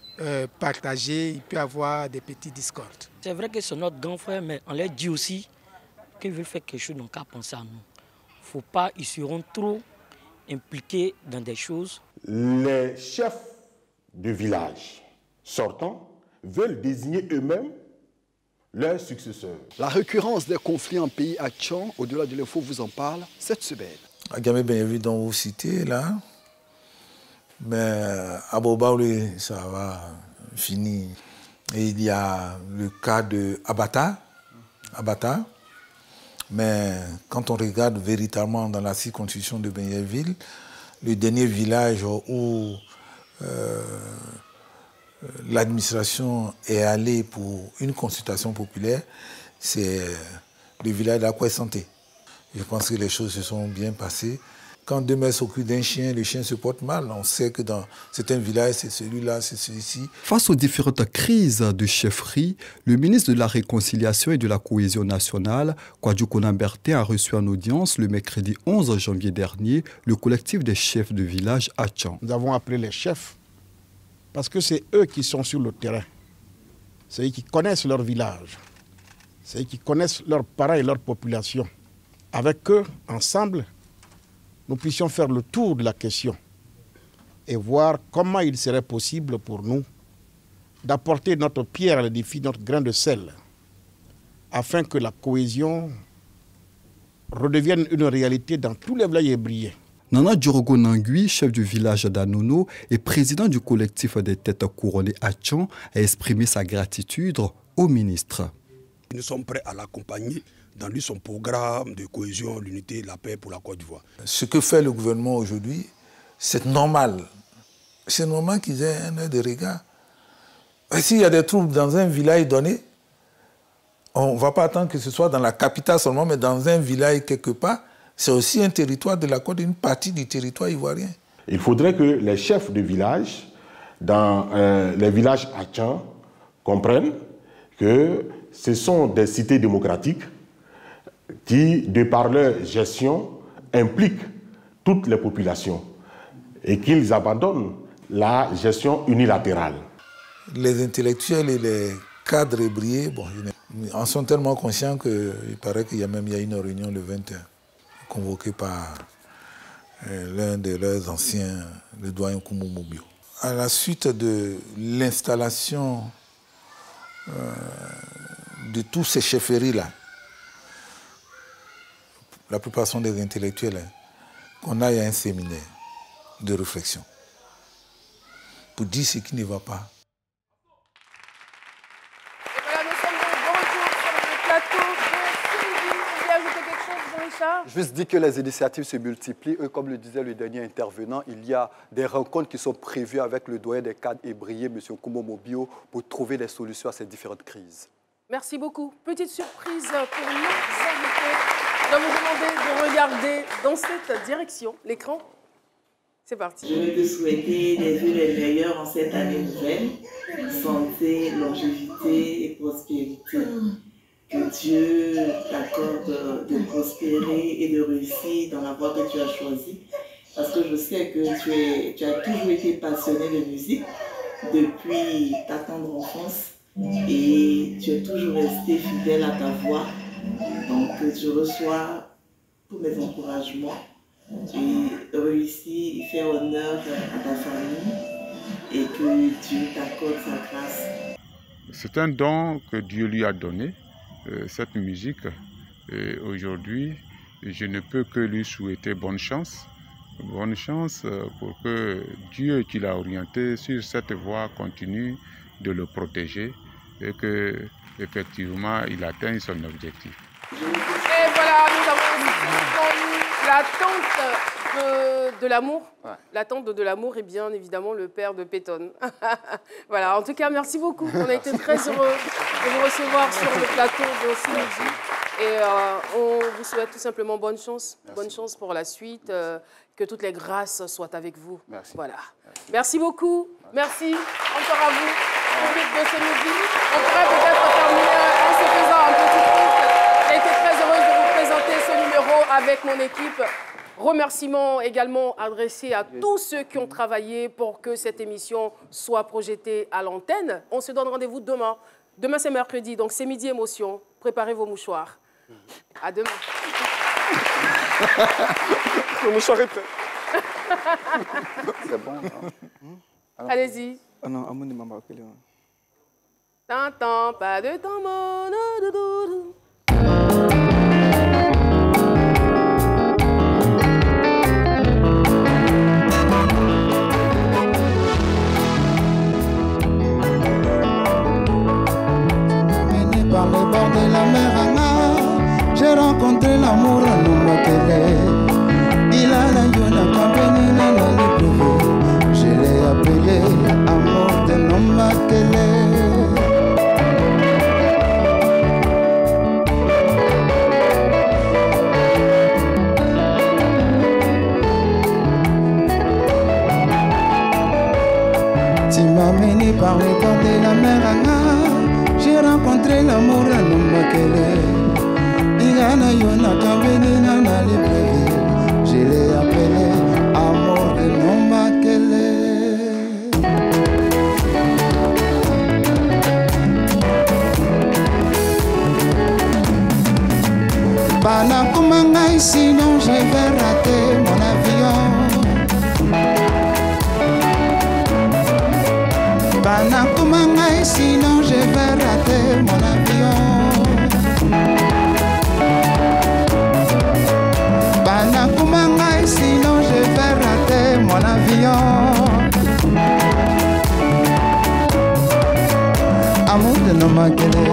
partager, il peut y avoir des petits discordes. C'est vrai que c'est notre grand frère, mais on leur dit aussi qu'ils veulent faire quelque chose, donc qu'à penser à nous. Il ne faut pas, ils seront trop impliqués dans des choses. Les chefs de village sortants veulent désigner eux-mêmes leurs successeurs. La récurrence des conflits en pays à Tchan, au-delà de l'info, vous en parle cette semaine. Agamé Benyavi dont vous citez là, mais à Bobaoulé, ça va finir. Et il y a le cas de Abata, mais quand on regarde véritablement dans la circonscription de Benyavi, le dernier village où l'administration est allée pour une consultation populaire, c'est le village d'Akoué-Santé. Je pense que les choses se sont bien passées. Quand deux mères s'occupent d'un chien, le chien se porte mal. On sait que dans certains villages, c'est celui-là, c'est celui-ci. Face aux différentes crises de chefferie, le ministre de la Réconciliation et de la Cohésion nationale, Kwadju Konambertin, a reçu en audience le mercredi 11 janvier dernier le collectif des chefs de village à Tchan. Nous avons appelé les chefs parce que c'est eux qui sont sur le terrain. C'est eux qui connaissent leur village. C'est eux qui connaissent leurs parents et leur population. Avec eux, ensemble, nous puissions faire le tour de la question et voir comment il serait possible pour nous d'apporter notre pierre à l'édifice, notre grain de sel, afin que la cohésion redevienne une réalité dans tous les villages ébriés. Nana Djorogo Nangui, chef du village d'Anono et président du collectif des têtes couronnées à Tchan, a exprimé sa gratitude au ministre. Nous sommes prêts à l'accompagner dans lui son programme de cohésion, l'unité et la paix pour la Côte d'Ivoire. Ce que fait le gouvernement aujourd'hui, c'est normal. C'est normal qu'ils aient un œil de regard. S'il y a des troubles dans un village donné, on ne va pas attendre que ce soit dans la capitale seulement, mais dans un village quelque part, c'est aussi un territoire de la Côte, une partie du territoire ivoirien. Il faudrait que les chefs de village, dans les villages à Tchan, comprennent que ce sont des cités démocratiques qui, de par leur gestion, impliquent toutes les populations et qu'ils abandonnent la gestion unilatérale. Les intellectuels et les cadres ébriés, bon, en sont tellement conscients qu'il paraît qu'il y a une réunion le 21, convoquée par l'un de leurs anciens, le doyen Koumou Bio. À la suite de l'installation de tous ces chefferies-là, la plupart sont des intellectuels, qu'on aille à un séminaire de réflexion pour dire ce qui ne va pas. Et voilà, nous sommes de retour sur le plateau de Sylvie. Vous voulez ajouter quelque chose, Jean-Richard? Juste dire que les initiatives se multiplient. Comme le disait le dernier intervenant, il y a des rencontres qui sont prévues avec le doyen des cadres ébriés, M. Koumou Bio, pour trouver des solutions à ces différentes crises. Merci beaucoup. Petite surprise pour nos invités. Je vais vous demander de regarder dans cette direction l'écran. C'est parti. Je vais te souhaiter des vœux les meilleurs en cette année nouvelle. Santé, longévité et prospérité. Que Dieu t'accorde de prospérer et de réussir dans la voie que tu as choisie. Parce que je sais que tu as toujours été passionné de musique depuis ta tendre enfance. Et tu es toujours resté fidèle à ta voix. Donc je reçois tous mes encouragements et réussis, faire honneur à ta famille et que Dieu t'accorde sa grâce. C'est un don que Dieu lui a donné, cette musique. Et aujourd'hui, je ne peux que lui souhaiter bonne chance. Bonne chance pour que Dieu qui l'a orienté sur cette voie continue de le protéger et que effectivement il atteigne son objectif. Et voilà, nous avons entendu la tante de l'amour. Ouais. La tante de l'amour et bien évidemment le père de Pétonne. Voilà, en tout cas, merci beaucoup. On a été très heureux de vous recevoir sur le plateau de Sylvie. Et on vous souhaite tout simplement bonne chance. Merci. Bonne chance pour la suite. Que toutes les grâces soient avec vous. Merci. Voilà. Merci beaucoup. Merci encore à vous. Public de ce midi. On pourrait peut-être terminer en se faisant un petit truc. J'ai été très heureuse de vous présenter ce numéro avec mon équipe. Remerciements également adressés à tous ceux qui ont travaillé pour que cette émission soit projetée à l'antenne. On se donne rendez-vous demain. Demain, c'est mercredi, donc c'est midi émotion. Préparez vos mouchoirs. À demain. Le mouchoir est prêt. C'est bon. Allez-y. Ah non, à mon m'a marqué. T'entends pas de ton monde. Par le bord de la mer Anga, j'ai rencontré l'amour à Numakele. Il a la yona campagne, il a la libre. Je l'ai appelé amour de Numakele. Tu m'as mené par les bords de la mer Anga. J'ai rencontré l'amour à Nombakele. Igana Yona Kabenina na Libreville. Je l'ai appelé amour de Nombakele. Banakumangai, sinon je vais rater mon avion. Banakumangai, sinon je vais rater mon avion. Banakumangai, sinon je vais rater mon avion. Amour de Nombakele,